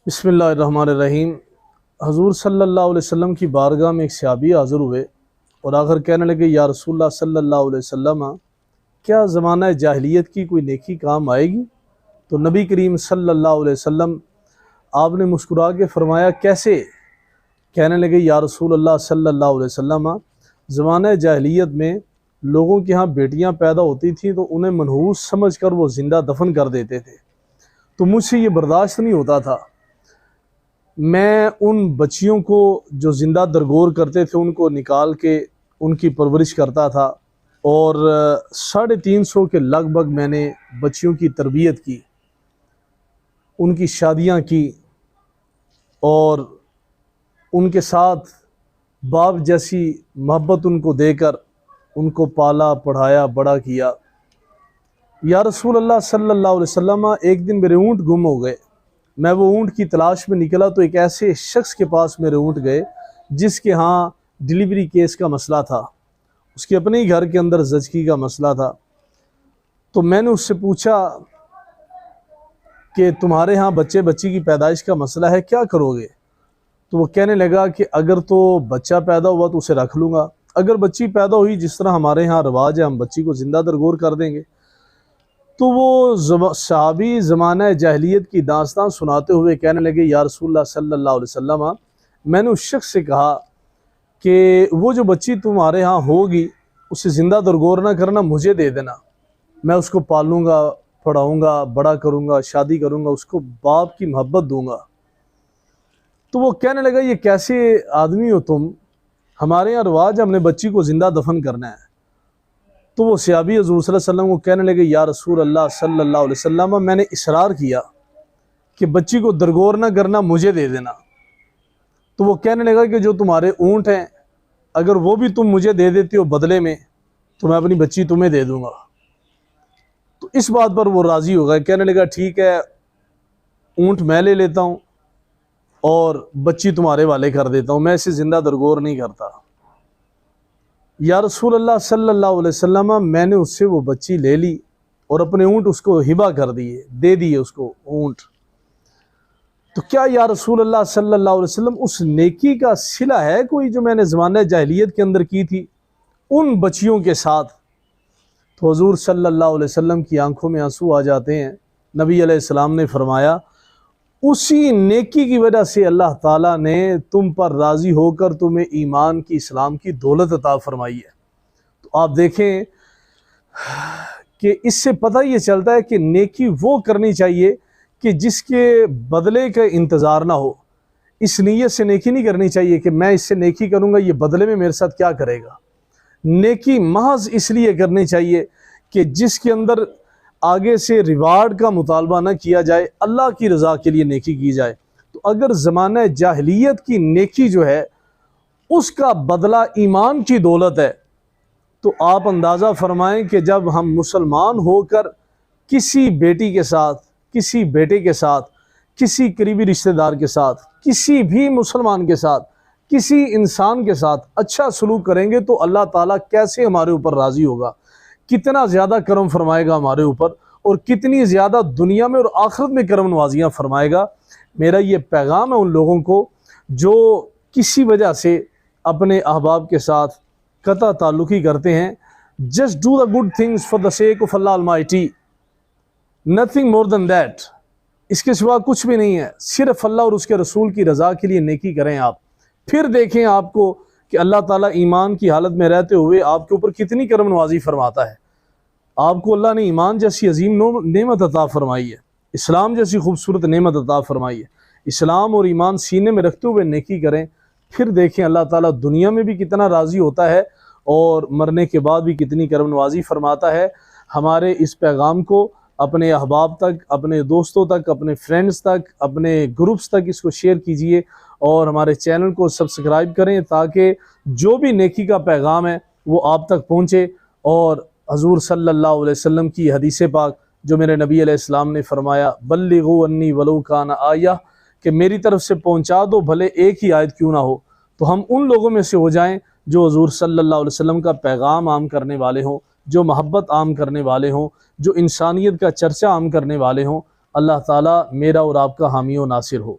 बिस्मिल्लाहिर्रहमानिर्रहीम। हजूर सल्लल्लाहु अलैहि वसल्लम की बारगाह में एक सहाबी हाज़िर हुए और आखिर कहने लगे, या रसूलल्लाह सल्लल्लाहु अलैहि वसल्लम, क्या ज़माना जाहिलियत की कोई नेकी काम आएगी? तो नबी करीम सल्लल्लाहु अलैहि वसल्लम आपने मुस्कुरा के फरमाया, कैसे? कहने लगे, या रसूलल्लाह सल्लल्लाहु अलैहि वसल्लम, ज़माना जाहिलियत में लोगों के यहाँ बेटियाँ पैदा होती थीं तो उन्हें मनहूस समझ कर वो ज़िंदा दफन कर देते थे। तो मुझसे ये बर्दाश्त नहीं होता था। मैं उन बच्चियों को जो ज़िंदा दरगोर करते थे उनको निकाल के उनकी परवरिश करता था और 350 के लगभग मैंने बच्चियों की तरबियत की, उनकी शादियां की और उनके साथ बाप जैसी मोहब्बत उनको देकर उनको पाला पढ़ाया बड़ा किया। या रसूल अल्लाह सल्लल्लाहु अलैहि वसल्लम, एक दिन मेरे ऊँट गुम हो गए। मैं वो ऊँट की तलाश में निकला तो एक ऐसे शख्स के पास मेरे ऊँट गए जिसके यहाँ डिलीवरी केस का मसला था, उसके अपने ही घर के अंदर ज़चगी का मसला था। तो मैंने उससे पूछा कि तुम्हारे यहाँ बच्ची की पैदाइश का मसला है, क्या करोगे? तो वो कहने लगा कि अगर तो बच्चा पैदा हुआ तो उसे रख लूँगा, अगर बच्ची पैदा हुई जिस तरह हमारे यहाँ रवाज है हम बच्ची को ज़िंदा दरगोर कर देंगे। तो वो सहाबी ज़माना जाहिलियत की दास्तान सुनाते हुए कहने लगे, या रसूलल्लाह सल्लल्लाहु अलैहि वसल्लम, मैंने उस शख्स से कहा कि वो जो बच्ची तुम्हारे यहाँ होगी उसे ज़िंदा दरगोर ना करना, मुझे दे देना, मैं उसको पालूँगा पढ़ाऊँगा बड़ा करूँगा शादी करूँगा, उसको बाप की मोहब्बत दूँगा। तो वो कहने लगा, ये कैसे आदमी हो तुम, हमारे यहाँ रवाज हमने बच्ची को ज़िंदा दफन करना है। तो वो सहाबी हज़ूर सल्लल्लाहु अलैहि वसल्लम को कहने लगे, या रसूल अल्लाह सल्लल्लाहु अलैहि वसल्लम, मैंने इसरार किया कि बच्ची को दरगोर ना करना, मुझे दे देना। तो वो कहने लगा कि जो तुम्हारे ऊँट हैं अगर वो भी तुम मुझे दे देती हो बदले में तो मैं अपनी बच्ची तुम्हें दे दूँगा। तो इस बात पर वो राज़ी हो गया, कहने लगा ठीक है, ऊँट मैं ले लेता हूँ और बच्ची तुम्हारे वाले कर देता हूँ, मैं इसे ज़िंदा दरगोर नहीं करता। या रसूल अल्लाह सल्लल्लाहु अलैहि वसल्लम, मैंने उससे वो बच्ची ले ली और अपने ऊँट उसको हिबा कर दिए, दे दिए उसको ऊँट। तो क्या या रसूल अल्लाह सल्लल्लाहु अलैहि वसल्लम उस नेकी का सिला है कोई जो मैंने ज़माने जाहिलियत के अंदर की थी उन बच्चियों के साथ? तो हुज़ूर सल्लल्लाहु अलैहि वसल्लम की आंखों में आंसू आ जाते हैं। नबी अलैहिस्सलाम ने फरमाया, उसी नेकी की वजह से अल्लाह ताला ने तुम पर राज़ी होकर तुम्हें ईमान की इस्लाम की दौलत अता फरमाई है। तो आप देखें कि इससे पता ये चलता है कि नेकी वो करनी चाहिए कि जिसके बदले का इंतज़ार ना हो। इस नीयत से नेकी नहीं करनी चाहिए कि मैं इससे नेकी करूँगा, ये बदले में मेरे साथ क्या करेगा। नेकी महज इसलिए करनी चाहिए कि जिसके अंदर आगे से रिवार्ड का मुतालबा ना किया जाए, अल्लाह की रज़ा के लिए नेकी की जाए। तो अगर ज़माना जाहिलियत की नेकी जो है उसका बदला ईमान की दौलत है, तो आप अंदाज़ा फरमाएं कि जब हम मुसलमान होकर किसी बेटी के साथ, किसी बेटे के साथ, किसी करीबी रिश्तेदार के साथ, किसी भी मुसलमान के साथ, किसी इंसान के साथ अच्छा सलूक करेंगे तो अल्लाह ताला कैसे हमारे ऊपर राज़ी होगा, कितना ज़्यादा करम फरमाएगा हमारे ऊपर और कितनी ज़्यादा दुनिया में और आखिरत में करम नवाजियाँ फरमाएगा। मेरा ये पैगाम है उन लोगों को जो किसी वजह से अपने अहबाब के साथ कता ताल्लुकी करते हैं। Just do the good things for the sake of Allah Almighty, nothing more than that. इसके सिवा कुछ भी नहीं है, सिर्फ अल्लाह और उसके रसूल की रज़ा के लिए नेकी करें आप। फिर देखें आपको कि अल्लाह ताला ईमान की हालत में रहते हुए आपके ऊपर कितनी करम नवाजी फरमाता है। आपको अल्लाह ने ईमान जैसी अजीम नेमत अता फरमाई है, इस्लाम जैसी खूबसूरत नेमत अता फरमाई है। इस्लाम और ईमान सीने में रखते हुए नेकी करें, फिर देखें अल्लाह ताला दुनिया में भी कितना राज़ी होता है और मरने के बाद भी कितनी करम नवाजी फरमाता है। हमारे इस पैगाम को अपने अहबाब तक, अपने दोस्तों तक, अपने फ्रेंड्स तक, अपने ग्रुप्स तक इसको शेयर कीजिए और हमारे चैनल को सब्सक्राइब करें ताकि जो भी नेकी का पैगाम है वो आप तक पहुँचे। और हजूर सल्लल्लाहु अलैहि वसल्लम की हदीस पाक जो मेरे नबी अलैहिस्सलाम ने फरमाया, बल्लिगू अन्नी वलौ काना आया, कि मेरी तरफ से पहुँचा दो भले एक ही आयत क्यों ना हो। तो हम उन लोगों में से हो जाएं जो हजूर सल्लल्लाहु अलैहि वसल्लम का पैगाम आम करने वाले हों, जो मोहब्बत आम करने वाले हों, जो इंसानियत का चर्चा आम करने वाले हों। अल्लाह ताला मेरा और आपका हामी व नासिर हो।